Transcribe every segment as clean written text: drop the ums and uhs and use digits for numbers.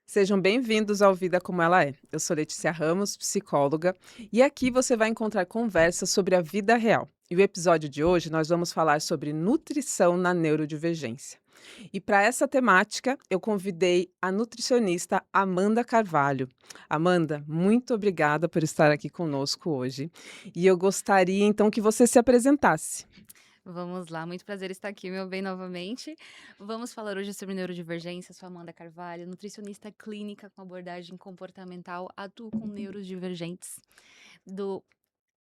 Sejam bem-vindos ao Vida Como Ela É. Eu sou Letícia Ramos, psicóloga, e aqui você vai encontrar conversas sobre a vida real. E o episódio de hoje nós vamos falar sobre nutrição na neurodivergência. E para essa temática, eu convidei a nutricionista Amanda Carvalho. Amanda, muito obrigada por estar aqui conosco hoje. E eu gostaria então que você se apresentasse. Vamos lá, muito prazer estar aqui, meu bem, novamente. Vamos falar hoje sobre neurodivergência. Sou Amanda Carvalho, nutricionista clínica com abordagem comportamental, atuo com neurodivergentes, do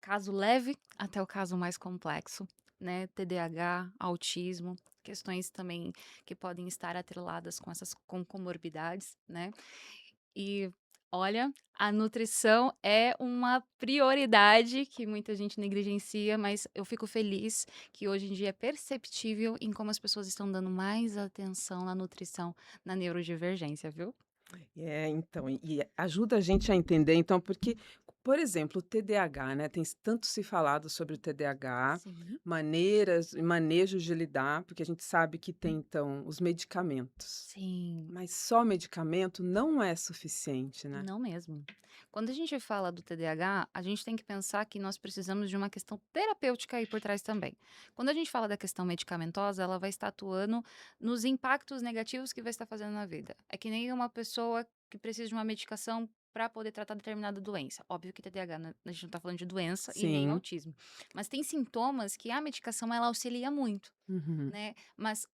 caso leve até o caso mais complexo, né? TDAH, autismo, questões também que podem estar atreladas com essas comorbidades, né? E olha, a nutrição é uma prioridade que muita gente negligencia, mas eu fico feliz que hoje em dia é perceptível em como as pessoas estão dando mais atenção na nutrição, na neurodivergência, viu? Então, e ajuda a gente a entender, então, porque, por exemplo, o TDAH, né, tem tanto se falado sobre o TDAH, Sim. maneiras e manejos de lidar, porque a gente sabe que tem, então, os medicamentos. Sim. Mas só medicamento não é suficiente, né? Não mesmo. Quando a gente fala do TDAH, a gente tem que pensar que nós precisamos de uma questão terapêutica aí por trás também. Quando a gente fala da questão medicamentosa, ela vai estar atuando nos impactos negativos que vai estar fazendo na vida. É que nem uma pessoa que precisa de uma medicação para poder tratar determinada doença. Óbvio que TDAH, né, a gente não está falando de doença e nem Sim. autismo. Mas tem sintomas que a medicação ela auxilia muito, Uhum. né? Mas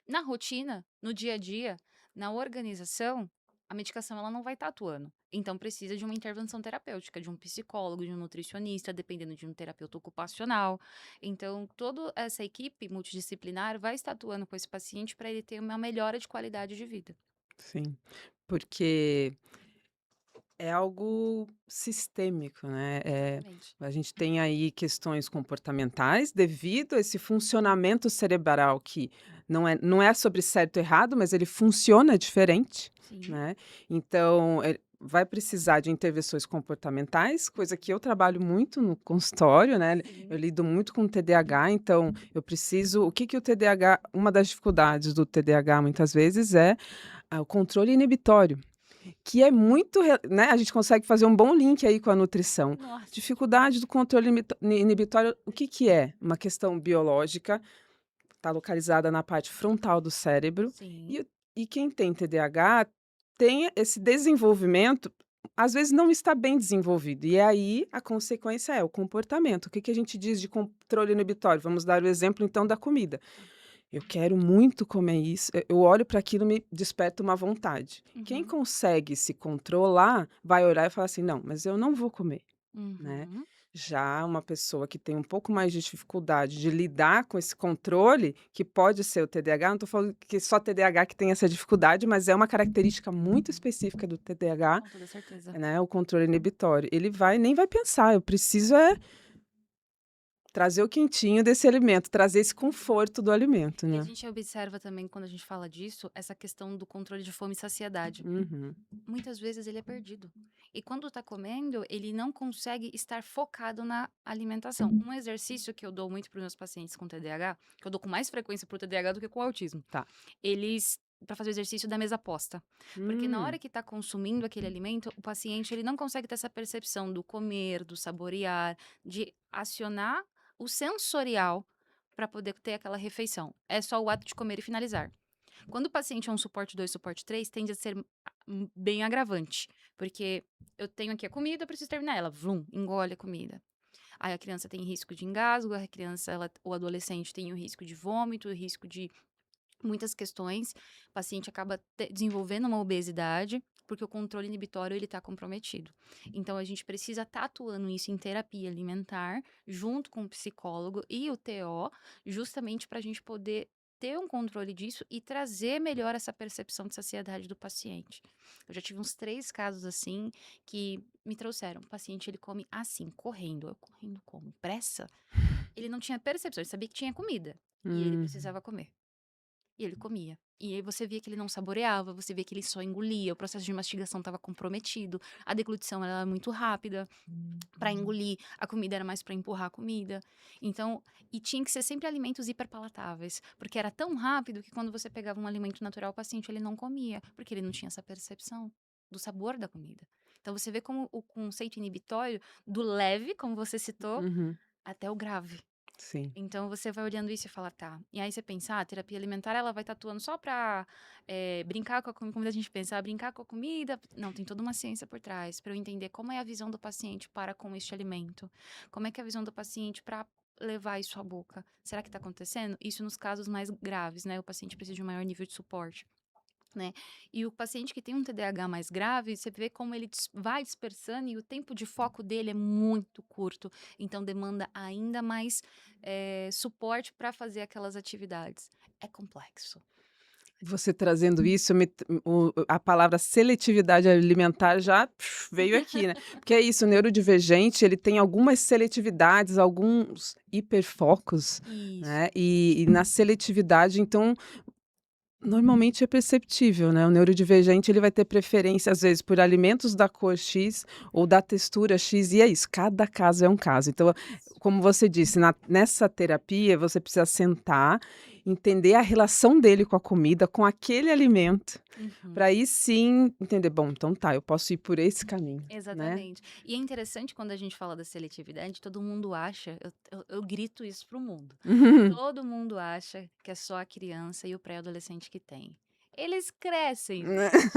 na rotina, no dia a dia, na organização, a medicação ela não vai estar atuando. Então precisa de uma intervenção terapêutica, de um psicólogo, de um nutricionista, dependendo de um terapeuta ocupacional. Então, toda essa equipe multidisciplinar vai estar atuando com esse paciente para ele ter uma melhora de qualidade de vida. Sim. Porque é algo sistêmico, né, Exatamente. a gente tem aí questões comportamentais devido a esse funcionamento cerebral que não é sobre certo ou errado, mas ele funciona diferente, Sim, né, então, vai precisar de intervenções comportamentais, coisa que eu trabalho muito no consultório, né, eu sim. lido muito com TDAH, então eu preciso o TDAH uma das dificuldades do TDAH muitas vezes é, o controle inibitório. Que é muito né, a gente consegue fazer um bom link aí com a nutrição. Nossa. Dificuldade do controle inibitório, o que que é? Uma questão biológica, está localizada na parte frontal do cérebro, Sim, e quem tem TDAH tem esse desenvolvimento, às vezes não está bem desenvolvido, e aí a consequência é o comportamento. O que que a gente diz de controle inibitório? Vamos dar o exemplo então da comida. tá. Eu quero muito comer isso, eu olho para aquilo, me desperta uma vontade. Quem Uhum, consegue se controlar, vai olhar e falar assim: "Não, mas eu não vou comer", né. uhum. Já uma pessoa que tem um pouco mais de dificuldade de lidar com esse controle, que pode ser o TDAH, não estou falando que só TDAH que tem essa dificuldade, mas é uma característica muito específica do TDAH, Com toda certeza. né, o controle inibitório. Ele vai nem vai pensar: "Eu preciso é trazer o quentinho desse alimento, trazer esse conforto do alimento", E a né. gente observa também, quando a gente fala disso, essa questão do controle de fome e saciedade. Uhum. Muitas vezes ele é perdido. E quando está comendo, ele não consegue estar focado na alimentação. Um exercício que eu dou muito para os meus pacientes com TDAH, que eu dou com mais frequência para o TDAH do que com o autismo, Tá. eles para fazer o exercício da mesa posta. Porque na hora Hum. que está consumindo aquele alimento, o paciente ele não consegue ter essa percepção do comer, do saborear, de acionar o sensorial para poder ter aquela refeição. É só o ato de comer e finalizar. Quando o paciente é um suporte 2, suporte 3, tende a ser bem agravante, porque eu tenho aqui a comida, eu preciso terminar ela, vrum, engole a comida. Aí a criança tem risco de engasgo, a criança, o adolescente tem o risco de vômito, o risco de muitas questões. O paciente acaba desenvolvendo uma obesidade, porque o controle inibitório ele está comprometido. Então a gente precisa estar atuando isso em terapia alimentar, junto com o psicólogo e o TO, justamente para a gente poder ter um controle disso e trazer melhor essa percepção de saciedade do paciente. Eu já tive uns 3 casos assim que me trouxeram. O paciente ele come assim, correndo. Eu correndo como? Pressa? Ele não tinha percepção, ele sabia que tinha comida e ele Uhum. precisava comer. E ele comia. E aí você via que ele não saboreava, você via que ele só engolia, o processo de mastigação estava comprometido, a deglutição ela era muito rápida para Hum. engolir, a comida era mais para empurrar a comida. Então, e tinha que ser sempre alimentos hiperpalatáveis, porque era tão rápido que quando você pegava um alimento natural, o paciente ele não comia, porque ele não tinha essa percepção do sabor da comida. Então você vê como o conceito inibitório do leve, como você citou, Uhum. até o grave. Sim. Então você vai olhando isso e fala, tá. E aí você pensa, a terapia alimentar ela vai estar atuando só pra brincar com a comida, a gente pensa, brincar com a comida. Não, tem toda uma ciência por trás, para eu entender como é a visão do paciente para com este alimento. Como é que é a visão do paciente para levar isso à boca. Será que está acontecendo? Isso nos casos mais graves, né? O paciente precisa de um maior nível de suporte. Né? E o paciente que tem um TDAH mais grave, você vê como ele vai dispersando e o tempo de foco dele é muito curto. Então, demanda ainda mais suporte para fazer aquelas atividades. É complexo. Você trazendo isso, a palavra seletividade alimentar já veio aqui, né? Porque é isso, o neurodivergente, ele tem algumas seletividades, alguns hiperfocos, Isso. né? E na seletividade, então, normalmente é perceptível, né? O neurodivergente, ele vai ter preferência, às vezes, por alimentos da cor X ou da textura X, e é isso, cada caso é um caso. Então, como você disse, nessa terapia, você precisa sentar, entender a relação dele com a comida, com aquele alimento, para Uhum. aí sim entender, bom, então tá, eu posso ir por esse caminho, né? Exatamente. E é interessante quando a gente fala da seletividade, todo mundo acha, eu grito isso pro mundo. Todo mundo acha que é só a criança e o pré-adolescente que tem. Eles crescem, gente.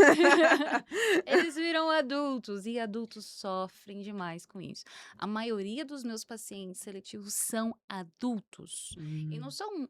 Eles viram adultos e adultos sofrem demais com isso. A maioria dos meus pacientes seletivos são adultos. E não Hum, são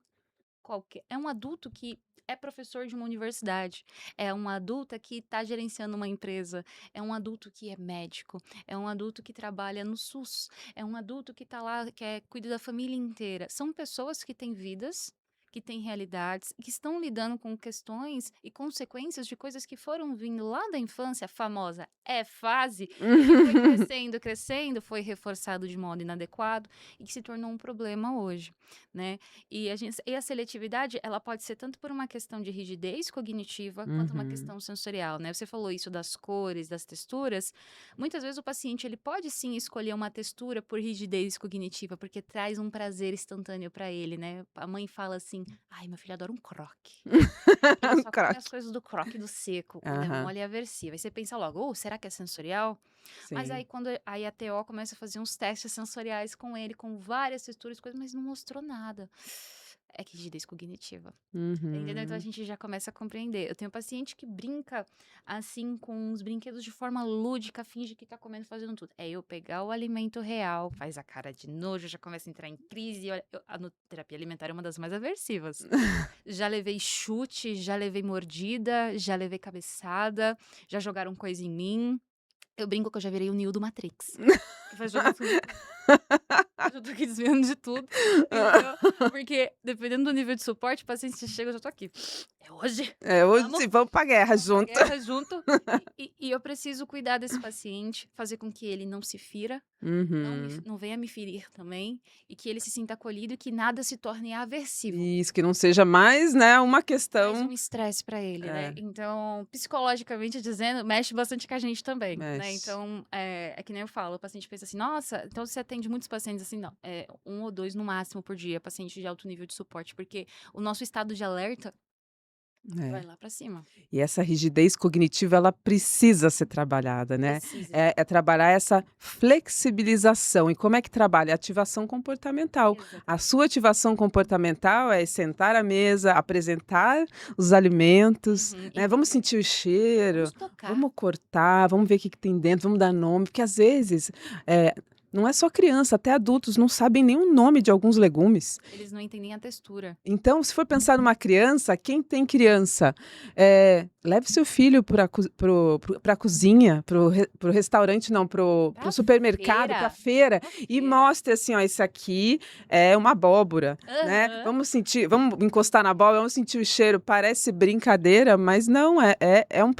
qualquer. É um adulto que é professor de uma universidade, é um adulto que está gerenciando uma empresa, é um adulto que é médico, é um adulto que trabalha no SUS, é um adulto que está lá, cuida da família inteira. São pessoas que têm vidas, que têm realidades, que estão lidando com questões e consequências de coisas que foram vindo lá da infância, a famosa fase, e que foi crescendo, crescendo, foi reforçado de modo inadequado e que se tornou um problema hoje, né? E a seletividade, ela pode ser tanto por uma questão de rigidez cognitiva, quanto uma uhum. questão sensorial, né? Você falou isso das cores, das texturas. Muitas vezes o paciente, ele pode sim escolher uma textura por rigidez cognitiva, porque traz um prazer instantâneo para ele, né? A mãe fala assim: ai, meu filho adora um croque. Ele só come as Crack. coisas do croque, do seco, quando é Aham, mole é aversivo. Aí você pensa logo, será que é sensorial? Mas aí sim. aí a TO começa a fazer uns testes sensoriais com ele, com várias texturas, coisas, mas não mostrou nada. É rigidez cognitiva. Entendeu? Então a Uhum. gente já começa a compreender. Eu tenho paciente que brinca assim com os brinquedos de forma lúdica, finge que tá comendo, fazendo tudo. É eu pegar o alimento real, faz a cara de nojo, já começa a entrar em crise. Olha, a terapia alimentar é uma das mais aversivas. Já levei chute, já levei mordida, já levei cabeçada, já jogaram coisa em mim. Eu brinco que eu já virei o Neo do Matrix, que vai jogando tudo em tudo. Eu já tô aqui desviando de tudo, entendeu? Porque dependendo do nível de suporte, o paciente chega, eu já tô aqui. É hoje? É, hoje Vamos? sim, vamos pra guerra Vamos pra junto. guerra junto. E eu preciso cuidar desse paciente, fazer com que ele não se fira, Uhum. não venha me ferir também, e que ele se sinta acolhido e que nada se torne aversivo. Isso, que não seja mais, né, uma Mais questão um estresse para ele, né. é, Então, psicologicamente dizendo, mexe bastante com a gente também, né. mexe. Então, é que nem eu falo, o paciente pensa assim: "Nossa, então você atende muitos pacientes assim?" Não, 1 ou 2 no máximo por dia, paciente de alto nível de suporte, porque o nosso estado de alerta vai É. lá para cima. E essa rigidez cognitiva, ela precisa ser trabalhada, né. Precisa. É trabalhar essa flexibilização. E como é que trabalha? Ativação comportamental. A Exatamente. sua ativação comportamental é sentar à mesa, apresentar os alimentos, Uhum. né, vamos Entender. sentir o cheiro, Vamos tocar. vamos cortar, vamos ver o que que tem dentro, vamos dar nome, porque às vezes, eh, não é só criança, até adultos não sabem nem o nome de alguns legumes. Eles não entendem a textura. Então, se for pensar numa criança, quem tem criança, leve seu filho pra cozinha, para o restaurante não, para o Pra supermercado, para feira, feira, pra e feira. mostre assim: "Ó, isso aqui é uma abóbora", né. Aham. Vamos encostar na abóbora, vamos sentir o cheiro, parece brincadeira, mas não, é um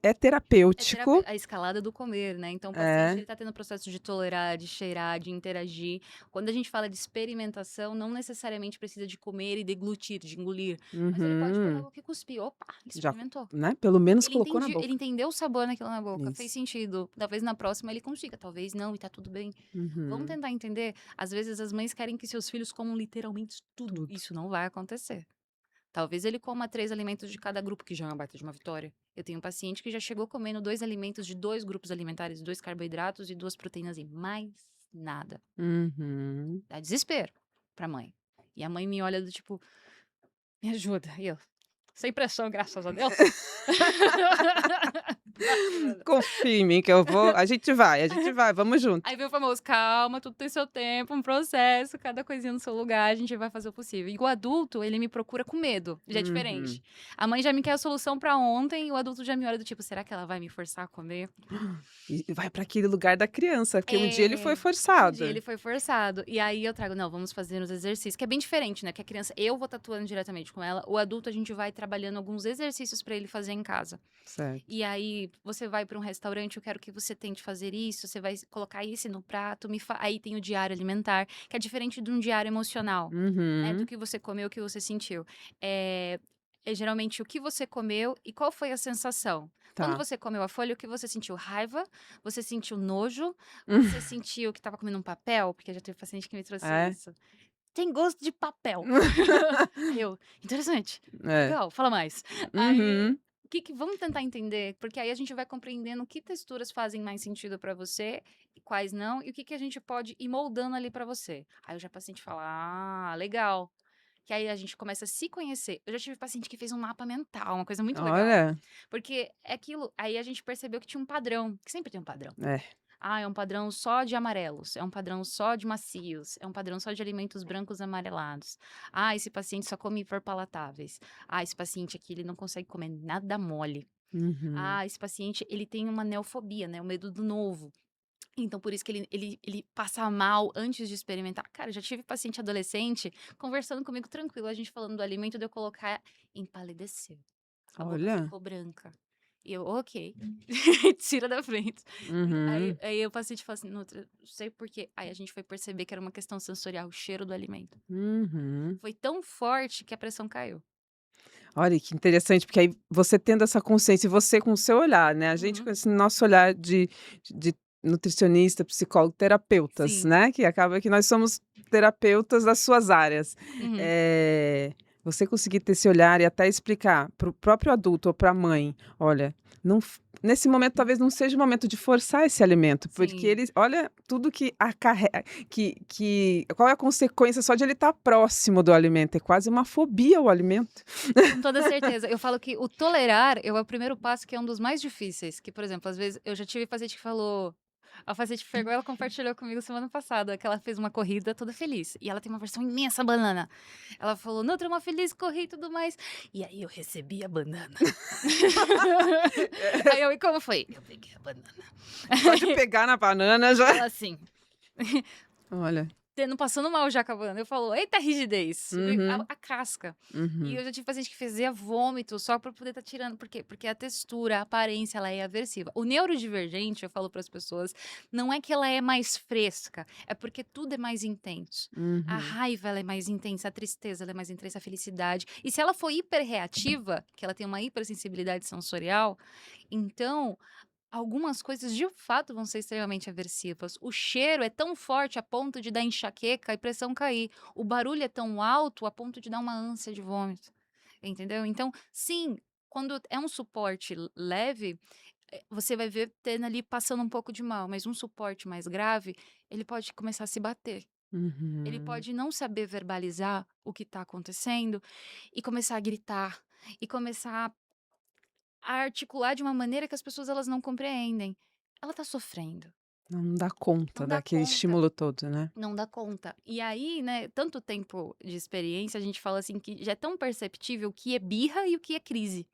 é É terapêutico. a escalada do comer, né, então o paciente É. ele tá tendo o processo de tolerar, de cheirar, de interagir. Quando a gente fala de experimentação, não necessariamente precisa de comer e deglutir, de engolir, mas ele pode pegar a Uhum. boca e cuspir. "Opa, ele Já, experimentou". né, pelo menos Ele colocou na ele boca. entendeu o sabor naquilo na boca, fez Isso. sentido. Talvez na próxima ele consiga, talvez não, e tá tudo bem. Vamos Uhum. tentar entender, às vezes as mães querem que seus filhos comam literalmente tudo, Tudo. isso não vai acontecer. Talvez ele coma 3 alimentos de cada grupo, que já é uma baita de uma vitória. Eu tenho um paciente que já chegou comendo 2 alimentos de 2 grupos alimentares, 2 carboidratos e 2 proteínas e mais nada. Uhum. Dá desespero pra mãe. E a mãe me olha do tipo: "Me ajuda", e eu: "Sem pressão, graças a Deus". Graças a Deus. Confia em mim que eu vou, a gente vai, vamos junto. Aí vem o famoso: "Calma, tudo tem seu tempo, um processo, cada coisinha no seu lugar, a gente vai fazer o possível". E o adulto, ele me procura com medo, já é Uhum. diferente. A mãe já me quer a solução pra ontem e o adulto já me olha do tipo: "Será que ela vai me forçar a comer?". E vai para aquele lugar da criança, porque um dia ele foi É, um dia forçado. ele foi forçado. E aí eu trago: "Não, vamos fazer os exercícios", que é bem diferente, né, que a criança eu vou tatuando diretamente com ela, o adulto a gente vai trabalhando alguns exercícios pra ele fazer em casa. Certo. E aí, você vai para um restaurante, eu quero que você tente fazer isso, você vai colocar isso no prato, aí tem o diário alimentar, que é diferente de um diário emocional, né, do Uhum. que você comeu, o que você sentiu. É é geralmente o que você comeu e qual foi a sensação. Quando Tá. você comeu a folha, o que você sentiu? Raiva? Você sentiu nojo? Hum. Você sentiu que estava comendo um papel? Porque já teve paciente que me trouxe É. isso. "Tem gosto de papel". Aí eu: "Interessante, É. legal, fala mais". Aí, Uhum. vamos tentar entender, porque aí a gente vai compreendendo que texturas fazem mais sentido pra você e quais não, e o que a gente pode ir moldando ali pra você. Aí o paciente fala: "Ah, legal". Que aí a gente começa a se conhecer. Eu já tive paciente que fez um mapa mental, uma coisa muito legal. Olha. Porque é aquilo, aí a gente percebeu que tinha um padrão, que sempre tem um padrão. É. Ah, é um padrão só de amarelos, é um padrão só de macios, é um padrão só de alimentos brancos amarelados. Ah, esse paciente só come hiperpalatáveis. Ah, esse paciente aqui, ele não consegue comer nada mole. Uhum. Ah, esse paciente, ele tem uma neofobia, né, o medo do novo. Então, por isso que ele passa mal antes de experimentar. Cara, eu já tive paciente adolescente conversando comigo tranquilo, a gente falando do alimento, de eu colocar, empalideceu. A boca Olha. ficou branca. E eu: "Ok". Tira da frente. Uhum. Aí o paciente fala assim: "Nutra, não sei por quê". Aí a gente foi perceber que era uma questão sensorial, o cheiro do alimento. Uhum. Foi tão forte que a pressão caiu. Olha que interessante, porque aí você tendo essa consciência e você com o seu olhar, né, a gente Uhum. com esse nosso olhar de nutricionista, psicólogo, terapeutas, Sim. né, que acaba que nós somos terapeutas das suas áreas. Uhum. Você conseguir ter esse olhar e até explicar para o próprio adulto ou para a mãe: "Olha, não f nesse momento talvez não seja o momento de forçar esse alimento, porque Sim. eles olha tudo que que qual é a consequência só de ele estar próximo do alimento, é quase uma fobia ao alimento". Com toda certeza. Eu falo que o tolerar é o primeiro passo, que é um dos mais difíceis, que, por exemplo, às vezes eu já tive paciente que falou, a paciente pegou, ela compartilhou comigo semana passada que ela fez uma corrida toda feliz, e ela tem uma versão imensa banana. Ela falou: "Nutra, uma feliz, corri e tudo mais". E aí eu recebi a banana. Aí eu: "E como foi?". Eu peguei a banana. Só de pegar na banana já Ela assim, olha. tendo passando mal já com a banana. Eu falo: "Eita rigidez", Uhum, a casca. E uhum, eu já tive paciente que fazia vômito só pra poder estar tirando. Por quê? Porque a textura, a aparência, ela é aversiva. O neurodivergente, eu falo para as pessoas, não é que ela é mais fresca, é porque tudo é mais intenso. A uhum, raiva, ela é mais intensa, a tristeza, ela é mais intensa, a felicidade. E se ela for hiperreativa, que ela tem uma hipersensibilidade sensorial, então algumas coisas de fato vão ser extremamente aversivas. O cheiro é tão forte a ponto de dar enxaqueca e pressão cair. O barulho é tão alto a ponto de dar uma ânsia de vômito. Entendeu? Então, sim, quando é um suporte leve, você vai ver tendo ali passando um pouco de mal, mas um suporte mais grave, ele pode começar a se bater. Ele uhum. pode não saber verbalizar o que está acontecendo e começar a gritar e começar a articular de uma maneira que as pessoas elas não compreendem. Ela tá sofrendo, Não dá conta não dá daquele conta, estímulo todo, né. não dá conta. E aí, né, tanto tempo de experiência, a gente fala assim que já é tão perceptível o que é birra e o que é crise.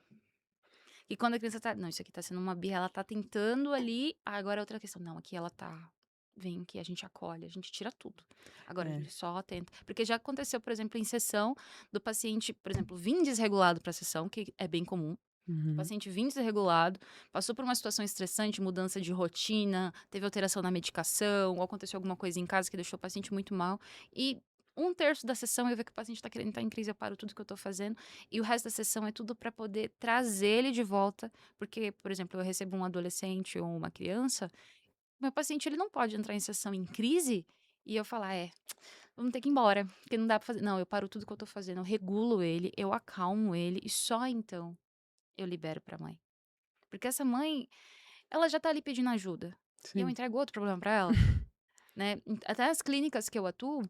E quando a criança tá, não, isso aqui tá sendo uma birra, ela tá tentando ali, agora é outra questão, não, aqui ela tá, vem aqui, a gente acolhe, a gente tira tudo. Agora a É. gente só tenta. Porque já aconteceu, por exemplo, em sessão do paciente, por exemplo, vir desregulado pra sessão, que é bem comum. O Uhum. paciente vinha desregulado, passou por uma situação estressante, mudança de rotina, teve alteração na medicação, ou aconteceu alguma coisa em casa que deixou o paciente muito mal. E um terço da sessão eu vejo que o paciente está querendo estar em crise, eu paro tudo que eu estou fazendo. E o resto da sessão é tudo para poder trazer ele de volta. Porque, por exemplo, eu recebo um adolescente ou uma criança, meu paciente ele não pode entrar em sessão em crise e eu falar, vamos ter que ir embora, porque não dá para fazer. Não, eu paro tudo que eu estou fazendo, eu regulo ele, eu acalmo ele e só então eu libero para a mãe. Porque essa mãe, ela já tá ali pedindo ajuda, e eu Sim. entrego outro problema pra ela, né. Até as clínicas que eu atuo,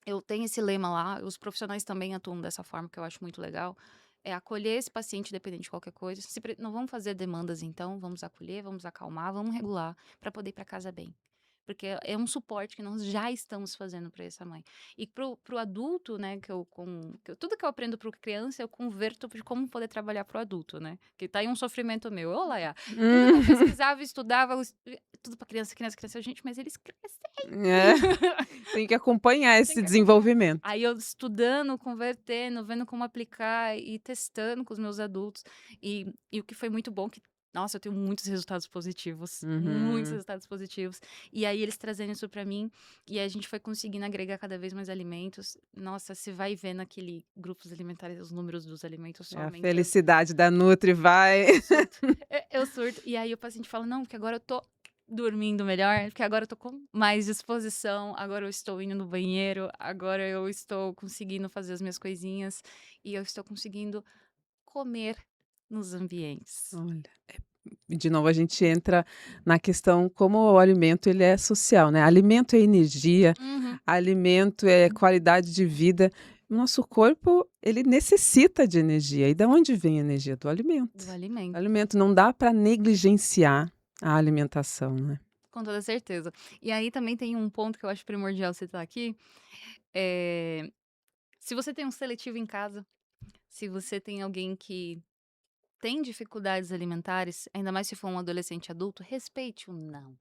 eu tenho esse lema lá, os profissionais também atuam dessa forma, que eu acho muito legal, é acolher esse paciente independente de qualquer coisa, se pre não vamos fazer demandas então, vamos acolher, vamos acalmar, vamos regular, pra poder ir pra casa bem. Porque é um suporte que nós já estamos fazendo para essa mãe. E pro adulto, né, tudo que eu aprendo para criança, eu converto de como poder trabalhar para o adulto, né, que tá aí um sofrimento meu. Ô, Laia, tudo que eu Hum. pesquisava, estudava, tudo para criança, criança, criança, gente, mas eles crescem. É, tem que acompanhar Tem esse que acompanhar. desenvolvimento. Aí eu estudando, convertendo, vendo como aplicar e testando com os meus adultos. E o que foi muito bom, que, nossa, eu tenho muitos resultados positivos. Muitos Uhum. resultados positivos. E aí eles trazendo isso pra mim. E a gente foi conseguindo agregar cada vez mais alimentos. Nossa, você vai vendo aquele grupos alimentares, os números dos alimentos só É a aumentando. felicidade da Nutri vai. Eu surto. Eu surto. E aí o paciente fala: "Não, porque agora eu tô dormindo melhor, porque agora eu tô com mais disposição, agora eu estou indo no banheiro, agora eu estou conseguindo fazer as minhas coisinhas e eu estou conseguindo comer nos ambientes". Olha, e de novo a gente entra na questão como o alimento ele é social, né, alimento é energia, Uhum. alimento é qualidade de vida. O nosso corpo, ele necessita de energia. E da onde vem a energia? Do Do alimento. O alimento, alimento não dá para negligenciar a alimentação, né. com toda certeza. E aí também tem um ponto que eu acho primordial citar aqui, eh, se você tem um seletivo em casa, se você tem alguém que tem dificuldades alimentares, ainda mais se for um adolescente adulto, respeite o não.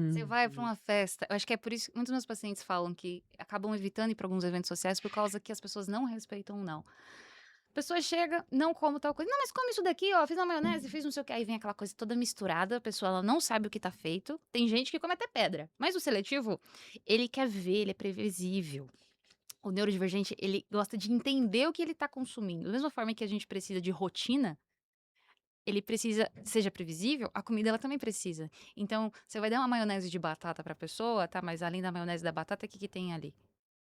Você vai para Uhum. uma festa, eu acho que é por isso que muitos meus pacientes falam que acabam evitando ir para alguns eventos sociais por causa que as pessoas não respeitam o não. A pessoa chega, não como tal coisa, não, mas come isso daqui, ó, fiz uma maionese, fiz não sei o que, aí vem aquela coisa toda misturada, a pessoa ela não sabe o que tá feito. Tem gente que come até pedra, mas o seletivo, ele quer ver, ele é previsível. O neurodivergente, ele gosta de entender o que ele tá consumindo. Da mesma forma que a gente precisa de rotina, ele precisa seja previsível, a comida ela também precisa. Então, você vai dar uma maionese de batata pra pessoa, tá, mas além da maionese da batata, o que que tem ali?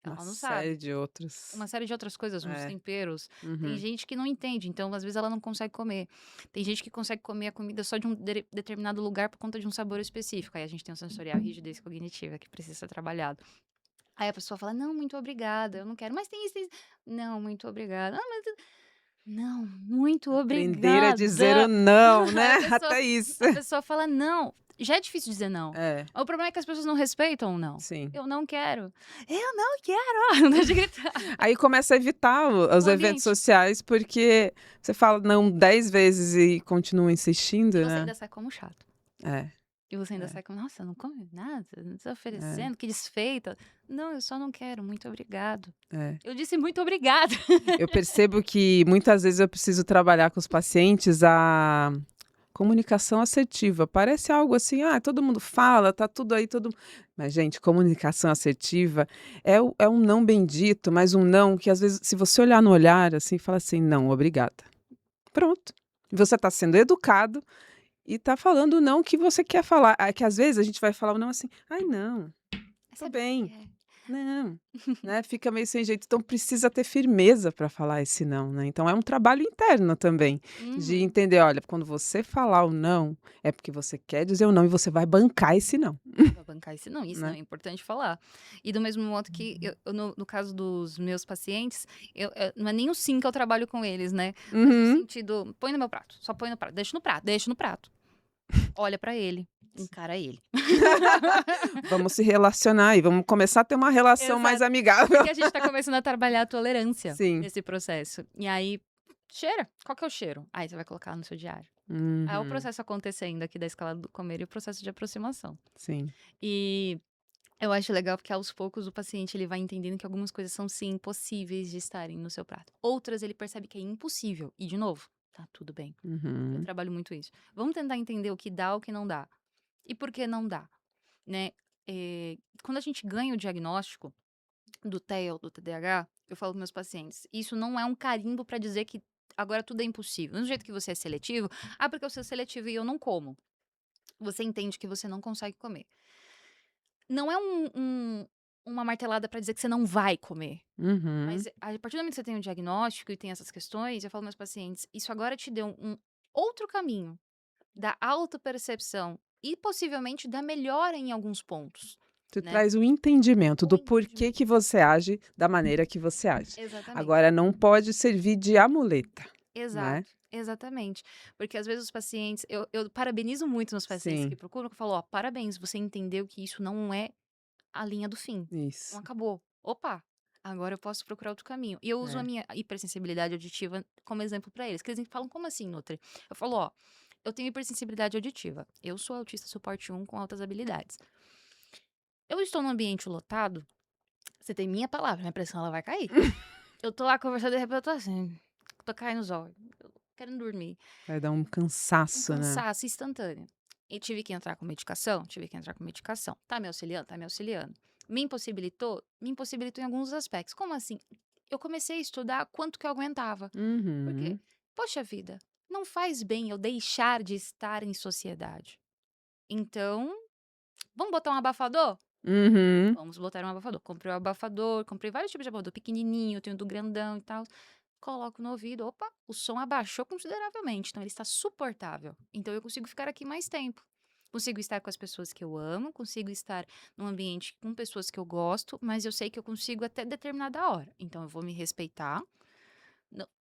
Uma Ela não sabe. série de outros. Uma série de outras coisas, uns É. temperos. Tem Uhum. gente que não entende, então às vezes ela não consegue comer. Tem gente que consegue comer a comida só de um determinado lugar por conta de um sabor específico. Aí a gente tem o sensorial, rigidez cognitiva, que precisa ser trabalhado. Aí a pessoa fala: "Não, muito obrigada, eu não quero". "Mas tem isso, tem isso". "Não, muito obrigada". "Ah, mas não, muito Aprender a dizer o obrigada". não, Aí né, até isso. a pessoa fala não. Já é difícil dizer não. É, O problema é que as pessoas não respeitam o não. sim. "Eu não quero". "Eu não quero". Não deixa de gritar. Aí começa a evitar os O eventos ambiente. sociais, porque você fala não 10 vezes e continua E insistindo, você né. ainda sai como chato. É, E você ainda é, sai como: "Nossa, não come nada? Não tá é, oferecendo? Que desfeita". "Não, eu só não quero, muito obrigado". é. Eu disse: "Muito obrigada". Eu percebo que muitas vezes eu preciso trabalhar com os pacientes a comunicação assertiva. Parece algo assim, ah, todo mundo fala, tá tudo aí, todo mas gente, comunicação assertiva é um não bendito, mas um não que às vezes se você olhar no olhar, assim, fala assim: "Não, obrigada". Pronto. Você está sendo educado e está falando o não que você quer falar. Ah, que às vezes a gente vai falar o não assim: "Ai não, tô Sabe o que que bem". é? Não, né, fica meio sem jeito, então precisa ter firmeza para falar esse não, né. Então é um trabalho interno também, de Uhum. entender: olha, quando você falar o não, é porque você quer dizer o não e você vai bancar esse não, Vai bancar isso não, isso não né. é importante falar. E do mesmo modo que eu no caso dos meus pacientes, não é nem o sim que eu trabalho com eles, né, mas no Uhum. sentido: "Põe no meu prato, só põe no prato, deixa no prato, deixa no prato". Olha pra ele, encara ele. Vamos se relacionar e vamos começar a ter uma relação mais Exato. amigável. Porque a gente tá começando a trabalhar a tolerância Sim. nesse processo. E aí, cheira. Qual que é o cheiro? Aí você vai colocar no seu diário. Aí é o Uhum. processo acontecendo aqui da escala do comer e o processo de aproximação. Sim. E eu acho legal porque aos poucos o paciente ele vai entendendo que algumas coisas são sim possíveis de estarem no seu prato. Outras ele percebe que é impossível. E de novo, Tá tudo bem. Eu Uhum. trabalho muito isso. Vamos tentar entender o que dá, o que não dá. E por que não dá, né? Quando a gente ganha o diagnóstico do TEA ou do TDAH, eu falo para meus pacientes, isso não é um carimbo para dizer que agora tudo é impossível. Do jeito que você é seletivo, porque eu sou seletivo e eu não como. Você entende que você não consegue comer. Não é uma martelada para dizer que você não vai comer. Mas Uhum. a partir do momento que você tem um diagnóstico e tem essas questões, eu falo para meus pacientes, isso agora te deu um outro caminho da autopercepção e possivelmente da melhora em alguns pontos, Tu né? traz o entendimento O do porquê entendimento. que você age da maneira que você age. Exatamente. Agora não pode servir de amuleta, né. Exato, exatamente. Porque às vezes os pacientes, eu parabenizo muito nos pacientes que Sim, procuram, que eu falo, ó, parabéns, você entendeu que isso não é a linha do fim. Não isso. acabou. Opa, agora eu posso procurar outro caminho. E eu uso a É. minha hipersensibilidade auditiva como exemplo para eles. Que eles falam, como assim, Nutri? Eu falo, ó, eu tenho hipersensibilidade auditiva. Eu sou autista suporte 1 com altas habilidades. Eu estou num ambiente lotado, você tem minha palavra, minha pressão ela vai cair. Eu tô lá conversando, de repente eu tô assim, tô caindo os olhos, querendo dormir. Vai dar um Um cansaço, né. cansaço instantâneo. E tive que entrar com medicação? Tive que entrar com medicação. Tá me auxiliando? Tá me auxiliando. Me impossibilitou? Me impossibilitou em alguns aspectos. Como assim? Eu comecei a estudar quanto que eu aguentava. Porque, Uhum. poxa vida, não faz bem eu deixar de estar em sociedade. Então, vamos botar um abafador? Uhum. Vamos botar um abafador. Comprei o abafador, comprei vários tipos de abafador, pequenininho, tenho do grandão e tal. Coloco no ouvido, opa, o som abaixou consideravelmente, então ele está suportável. Então eu consigo ficar aqui mais tempo. Consigo estar com as pessoas que eu amo, consigo estar num ambiente com pessoas que eu gosto, mas eu sei que eu consigo até determinada hora. Então eu vou me respeitar,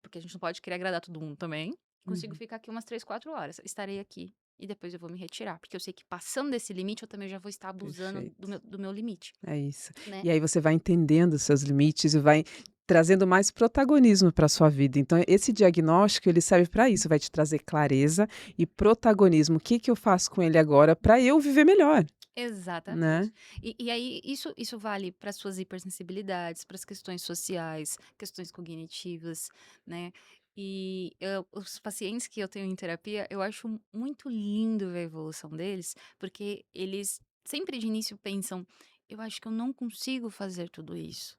porque a gente não pode querer agradar todo mundo também. Consigo Uhum. ficar aqui umas 3, 4 horas. Estarei aqui e depois eu vou me retirar, porque eu sei que passando desse limite eu também já vou estar abusando do Perfeito. do meu limite, É isso. né? E aí você vai entendendo os seus limites e vai trazendo mais protagonismo para sua vida. Então esse diagnóstico ele serve para isso, vai te trazer clareza e protagonismo. O que que eu faço com ele agora para eu viver melhor, né. Exatamente. E aí isso vale para suas hipersensibilidades, para as questões sociais, questões cognitivas, né. E os pacientes que eu tenho em terapia, eu acho muito lindo ver a evolução deles, porque eles sempre de início pensam: "Eu acho que eu não consigo fazer tudo isso,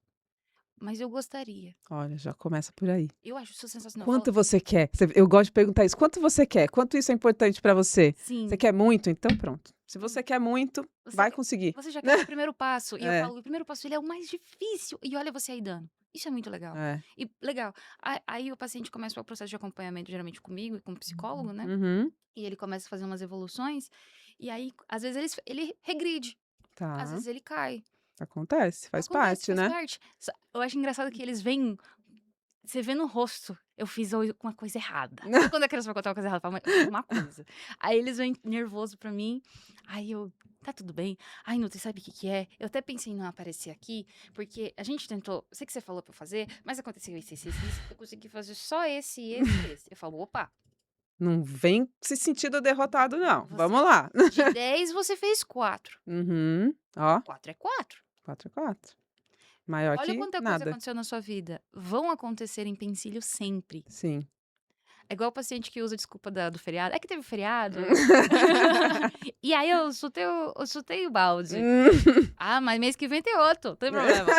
mas eu gostaria". Olha, já começa por aí. Eu acho isso sensacional. Eu falo Quanto você quer? Eu gosto de perguntar isso. Quanto você quer? Quanto isso é importante para você? Você sim. quer muito? Então pronto. Se você quer muito, Você vai quer conseguir. você já quer dar o primeiro passo, e eu É, falo: "O primeiro passo ele é o mais difícil, e olha você aí dando". Isso é muito legal. é. E legal, aí o paciente começa o processo de acompanhamento geralmente comigo e com o psicólogo, né, Uhum. e ele começa a fazer umas evoluções, e aí às vezes ele regride, às Tá. vezes ele cai. Acontece, faz Acontece, parte, faz né? parte. Eu acho engraçado que eles vêm, você vê no rosto, eu fiz uma coisa errada. Sabe quando a criança vai contar uma coisa errada? Fala: "Mãe, eu fiz uma coisa". Aí eles vêm nervoso pra mim, aí eu: "Tá tudo bem? Ai, Nutri, sabe o que que é? Eu até pensei em não aparecer aqui, porque a gente tentou, eu sei que você falou pra eu fazer, mas aconteceu isso, eu consegui fazer só esse, esse e esse". Eu falo: "Opa, Não vem se sentindo derrotado não, você vamos lá. de 10 você fez 4. Uhum. Ó, 4 é 4. 4 é 4. Maior Olha que quanta coisa nada. aconteceu na sua vida. Vão acontecer empecilhos sempre". Sim. É igual o paciente que usa a desculpa do feriado. "É que teve feriado, e aí eu chutei o balde". Hum. "Ah, mas mês que vem tem outro, não tem problema".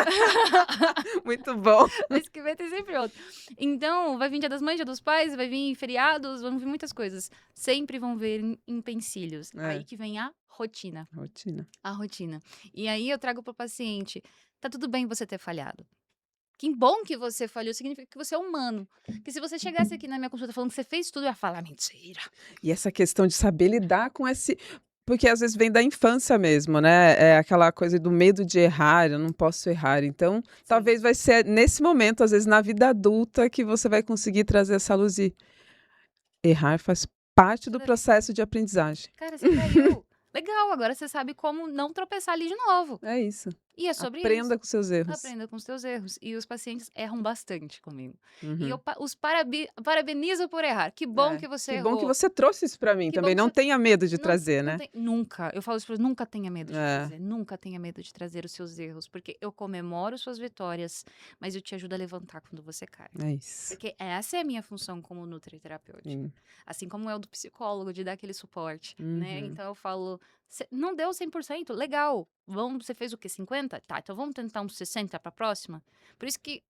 Muito bom. Mês que vem tem sempre outro. Então, vai vir Dia das Mães, Dia dos Pais, vai vir feriados, vão vir muitas coisas. Sempre vão vir empecilhos. Aí É, que vem a rotina, rotina. a rotina. E aí eu trago para o paciente: "Tá tudo bem você ter falhado. Que bom que você falhou, significa que você é humano. Que se você chegasse aqui na minha consulta falando que você fez tudo, eu ia falar: 'Mentira'". E essa questão de saber lidar com esse porque às vezes vem da infância mesmo, né, é aquela coisa do medo de errar, eu não posso errar, então Sim. talvez vai ser nesse momento, às vezes na vida adulta, que você vai conseguir trazer essa luz e errar faz parte do Tudo bem. processo de aprendizagem. Cara, você caiu. Legal, agora você sabe como não tropeçar ali de novo. É isso. E é sobre Aprenda isso. com seus erros. Aprenda com os teus erros. E os pacientes erram bastante comigo. E eu Uhum. os parabenizo por errar. Que bom É. que você Que bom que errou. você trouxe isso pra mim Que bom também, que não você tenha medo de não trazer, não né. tem nunca, eu falo isso pra nunca tenha medo de É, trazer, nunca tenha medo de trazer os seus erros, porque eu comemoro suas vitórias, mas eu te ajudo a levantar quando você cai. é isso. Porque essa é a minha função como nutriterapeuta. Sim. Assim como é o do psicólogo, de dar aquele suporte, né. Uhum. Então eu falo: "Você não deu 100%, legal, vamos, você fez o quê, 50? Tá, então vamos tentar uns 60 para a próxima?". Por isso que,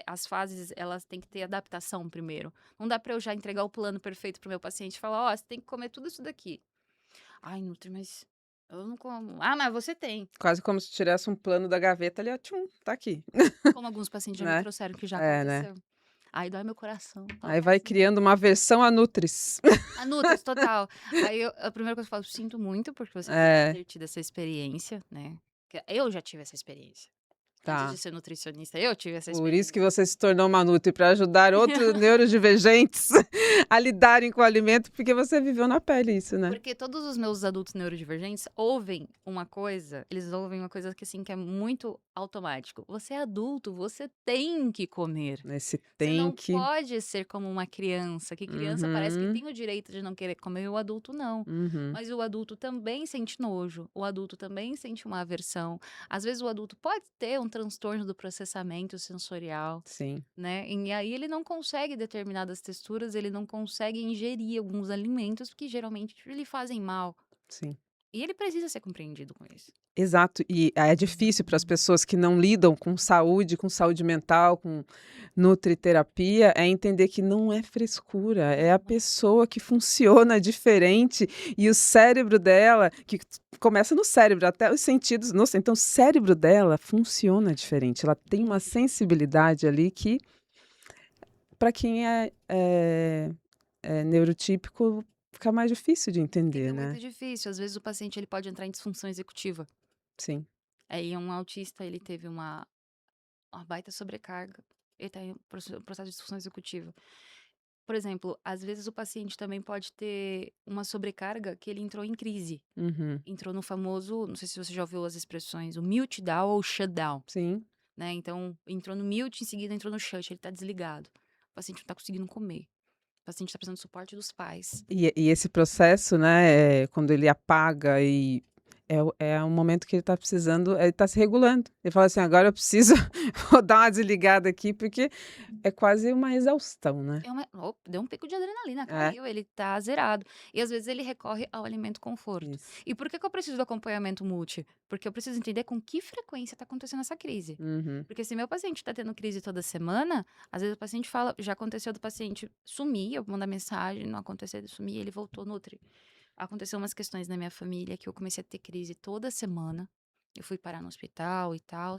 as fases elas têm que ter adaptação primeiro. Não dá para eu já entregar o plano perfeito para o meu paciente e falar: "Ó, você tem que comer tudo isso daqui". "Ai, nutri, mas eu não como". "Ah, mas você tem". Quase como se tirasse um plano da gaveta ali, ó, tchum, tá aqui, Como alguns pacientes já me né. trouxeram que já É, né. aconteceu. Aí dói meu coração, falo: Aí vai "Tadinho". criando uma versão a nutris. A Nutris, total. Aí a primeira coisa que eu falo: "Sinto muito porque você teve É, ter tido essa experiência, né". Que eu já tive essa experiência. Antes de tá. ser nutricionista, eu tive essa Por isso que experiência. você se tornou uma nutri, pra ajudar outros neurodivergentes a lidarem com o alimento, porque você viveu na pele isso, né. Porque todos os meus adultos neurodivergentes ouvem uma coisa, eles ouvem uma coisa que, assim, que é muito automático: "Você é adulto, você tem que comer". Esse Você tem não que pode ser como uma criança, que criança parece que uhum, tem o direito de não querer comer e o adulto não. uhum, Mas o adulto também sente nojo, o adulto também sente uma aversão. Às vezes o adulto pode ter um transtorno do processamento sensorial, sim, né? E aí ele não consegue determinadas texturas, ele não consegue ingerir alguns alimentos que geralmente lhe fazem mal. sim. E ele precisa ser compreendido com isso. Exato, e é difícil para as pessoas que não lidam com saúde mental, com nutriterapia, é entender que não é frescura, é a Não é. pessoa que funciona diferente e o cérebro dela, que começa no cérebro, até os sentidos, nossa, então o cérebro dela funciona diferente, ela tem uma Muito. sensibilidade ali que, para quem é neurotípico, fica mais difícil de entender, Fica muito né. difícil. Às vezes o paciente ele pode entrar em disfunção executiva. Sim. Aí um autista ele teve uma baita sobrecarga, ele tá em processo de disfunção executiva. Por exemplo, às vezes o paciente também pode ter uma sobrecarga que ele entrou em crise, Uhum. entrou no famoso, não sei se você já ouviu as expressões, o meltdown ou shutdown, Sim. né, então entrou no mute, em seguida entrou no shut, ele tá desligado. O paciente não tá conseguindo comer, o paciente tá precisando do suporte dos pais. E esse processo, né, quando ele apaga e é um momento que ele está precisando ele está se regulando. Ele fala assim: "Agora eu preciso vou dar uma desligada aqui", porque é quase uma exaustão, né. Deu um pico de adrenalina, É, caiu, ele tá zerado. E às vezes ele recorre ao alimento conforto. isso. E por que que eu preciso do acompanhamento multi? Porque eu preciso entender com que frequência tá acontecendo essa crise. Uhum, Porque se meu paciente tá tendo crise toda semana, às vezes o paciente fala, já aconteceu do paciente sumir, eu mandar mensagem, não aconteceu de sumir, ele voltou nutri. Aconteceu umas questões na minha família que eu comecei a ter crise toda semana. Eu fui parar no hospital e tal.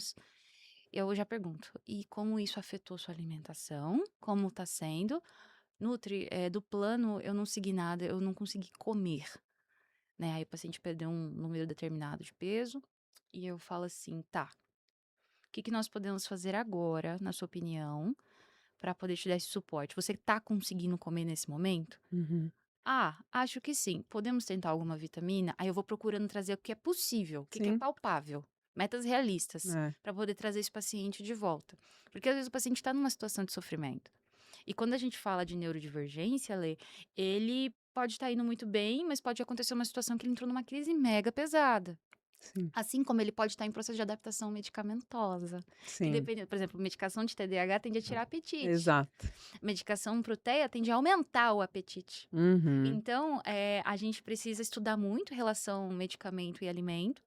Eu já pergunto: "E como isso afetou sua alimentação? Como tá sendo?". "Nutri, do plano eu não segui nada, eu não consegui comer", né. Aí o paciente perdeu um número determinado de peso, e eu falo assim: "Tá, o que que nós podemos fazer agora, na sua opinião, para poder te dar esse suporte? Você tá conseguindo comer nesse momento?". uhum. "Ah, acho que sim. Podemos tentar alguma vitamina?". Aí eu vou procurando trazer o que é possível, o que que é Sim, palpável, metas realistas, é. para poder trazer esse paciente de volta. Porque às vezes o paciente está numa situação de sofrimento. E quando a gente fala de neurodivergência, Lê, ele pode estar indo muito bem, mas pode acontecer uma situação que ele entrou numa crise mega pesada. Sim, Assim como ele pode estar em processo de adaptação medicamentosa, que sim. dependendo, por exemplo, medicação de TDAH tende a tirar apetite. Exato. Medicação para o TEA tende a aumentar o apetite. Uhum, Então, a gente precisa estudar muito relação medicamento e alimento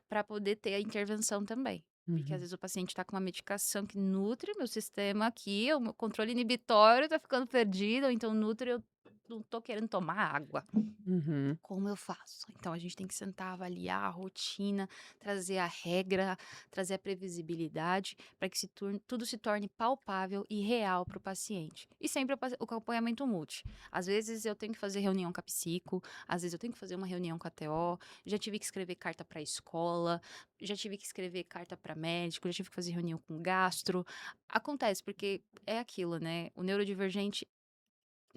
para poder ter a intervenção também. Porque às uhum, vezes o paciente está com uma medicação que nutre meu sistema aqui, o meu controle inibitório está ficando perdido, ou então nutre, eu não tô querendo tomar água. uhum, Como eu faço? Então a gente tem que sentar, avaliar a rotina, trazer a regra, trazer a previsibilidade para que tudo se torne palpável e real para o paciente. E sempre o acompanhamento multi. Às vezes eu tenho que fazer reunião com a psico, às vezes eu tenho que fazer uma reunião com a TO, já tive que escrever carta para a escola, já tive que escrever carta para médico, já tive que fazer reunião com gastro. Acontece, porque é aquilo, né? O neurodivergente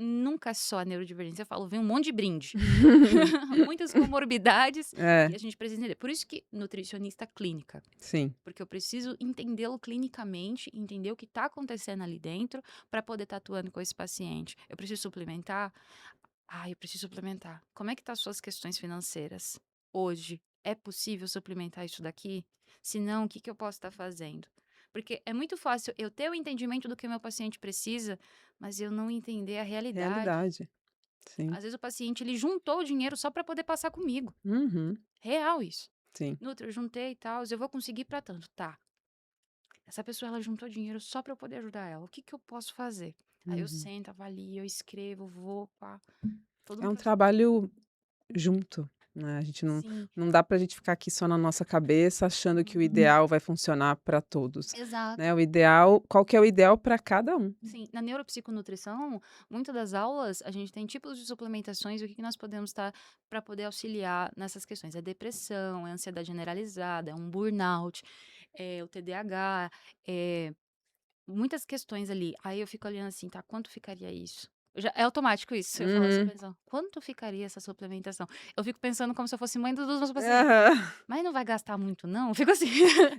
nunca é só a neurodivergência. Eu falo, vem um monte de brinde. Muitas comorbidades É, e a gente precisa entender. Por isso que nutricionista clínica. sim. Porque eu preciso entendê-lo clinicamente, entender o que está acontecendo ali dentro para poder estar atuando com esse paciente. Eu preciso suplementar? Eu preciso suplementar. Como é que tá as suas questões financeiras hoje? É possível suplementar isso daqui? Se não, o que que eu posso estar fazendo? Porque é muito fácil eu ter o entendimento do que o meu paciente precisa, mas eu não entender a realidade. Realidade. Sim. Às vezes o paciente ele juntou o dinheiro só para poder passar comigo. Uhum. Real isso. Sim. Nutri, eu juntei e tal, eu vou conseguir para tanto. Tá. Essa pessoa ela juntou dinheiro só para eu poder ajudar ela. O que que eu posso fazer? Aí eu Uhum. sento, avalio, eu escrevo, vou, pá. Todo um É um processo. trabalho junto, né, a gente Sim. não dá pra gente ficar aqui só na nossa cabeça achando que o ideal vai funcionar para todos, Exato. né, o ideal qual que é o ideal para cada um. Sim, na neuropsiconutrição, muitas das aulas a gente tem tipos de suplementações e o que que nós podemos estar para poder auxiliar nessas questões. É depressão, é ansiedade generalizada, é um burnout, é o TDAH, é muitas questões ali. Aí eu fico olhando assim, tá, quanto ficaria isso? É automático isso, eu falo assim, Uhum. pensando, quanto ficaria essa suplementação? Eu fico pensando como se eu fosse mãe dos meus pacientes. Aham. Mas não vai gastar muito, não? Eu fico assim.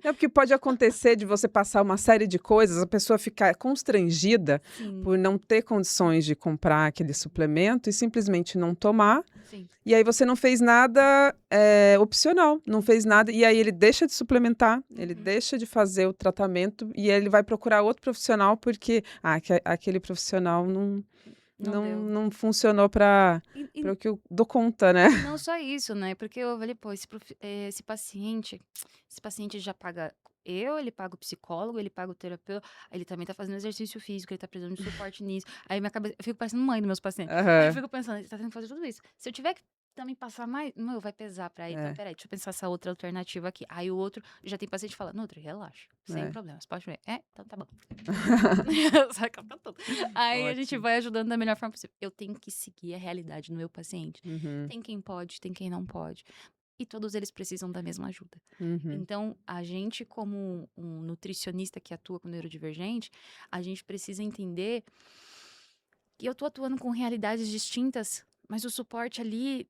É porque pode acontecer de você passar uma série de coisas, a pessoa ficar constrangida Sim, por não ter condições de comprar aquele suplemento e simplesmente não tomar, sim. e aí você não fez nada, opcional, não fez nada, e aí ele deixa de suplementar, ele Uhum. deixa de fazer o tratamento e aí ele vai procurar outro profissional porque, aquele profissional não Não não deu. não funcionou para E, para e o que eu dou conta, né. E não só isso, né, porque eu falei: "Pô, esse paciente já paga ele paga o psicólogo, ele paga o terapeuta, aí ele também tá fazendo exercício físico, ele tá precisando de suporte nisso". Aí minha cabeça eu fico parecendo mãe dos meus pacientes. Aí eu Aham. fico pensando: "Ele tá tendo que fazer tudo isso. Se eu tiver que também passar mais meu, vai pesar pra ele. Então É, espera aí, deixa eu pensar essa outra alternativa aqui". Aí o outro já tem paciente que fala: "Nutri, relaxa, sem é. problemas, pode ver". "É? Então tá bom". Saca tudo. Aí a gente Ótimo. vai ajudando da melhor forma possível. Eu tenho que seguir a realidade do meu paciente. Uhum, Tem quem pode, tem quem não pode. E todos eles precisam da mesma ajuda. uhum. Então, a gente, como um nutricionista que atua com neurodivergente, a gente precisa entender que eu tô atuando com realidades distintas, mas o suporte ali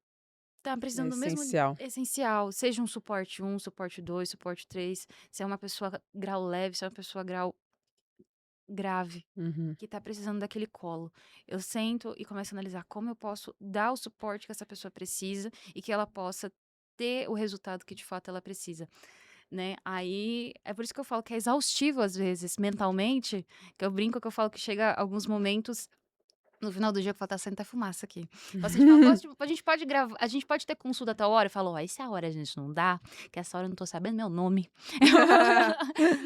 tá É precisando do mesmo essencial. essencial. Seja um suporte um, suporte 2, suporte 3, se é uma pessoa grau leve, se é uma pessoa grau grave. Uhum. Que tá precisando daquele colo. Eu sento e começo a analisar como eu posso dar o suporte que essa pessoa precisa e que ela possa ter o resultado que de fato ela precisa, né? Aí é por isso que eu falo que é exaustivo às vezes, mentalmente, que eu brinco que eu falo que chega alguns momentos no final do dia que eu falo: "Tá saindo até fumaça aqui". O paciente fala: a gente pode ter consulta a tal hora?" Eu falo: "Ó, essa hora a gente não dá, que essa hora eu não tô sabendo meu nome.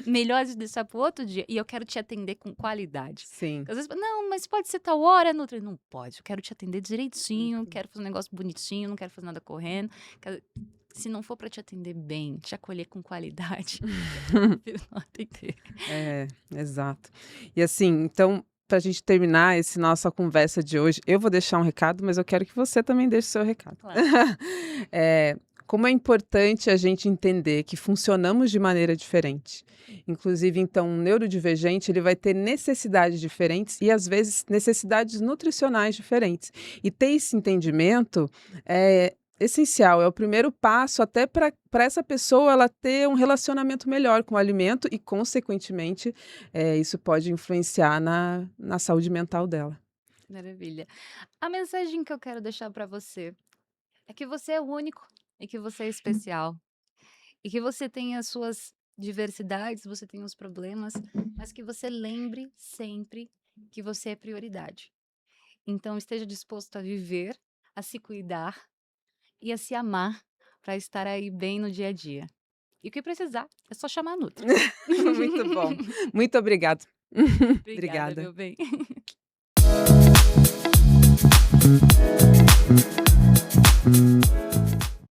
Melhor a gente deixar para outro dia, e eu quero te atender com qualidade". Sim. Porque às vezes: "Não, mas pode ser tal hora, Nutri". Não pode, eu quero te atender direitinho, Uhum. quero fazer um negócio bonitinho, não quero fazer nada correndo, quero se não for para te atender bem, te acolher com qualidade, eu prefiro não atender. É, exato. E assim, então, para a gente terminar esse nossa conversa de hoje, eu vou deixar um recado, mas eu quero que você também deixe o seu recado. Claro. Eh, como é importante a gente entender que funcionamos de maneira diferente. Inclusive, então, um neurodivergente, ele vai ter necessidades diferentes e, às vezes, necessidades nutricionais diferentes. E ter esse entendimento é essencial, é o primeiro passo até para essa pessoa ela ter um relacionamento melhor com o alimento e, consequentemente, isso pode influenciar na saúde mental dela. Maravilha. A mensagem que eu quero deixar para você é que você é único e que você é especial. E que você tem as suas diversidades, você tem os problemas, mas que você lembre sempre que você é prioridade. Então esteja disposto a viver, a se cuidar e a se amar para estar aí bem no dia a dia. E o que precisar, é só chamar a Nutri. Muito bom. Muito obrigado. Obrigada, Obrigada. meu bem.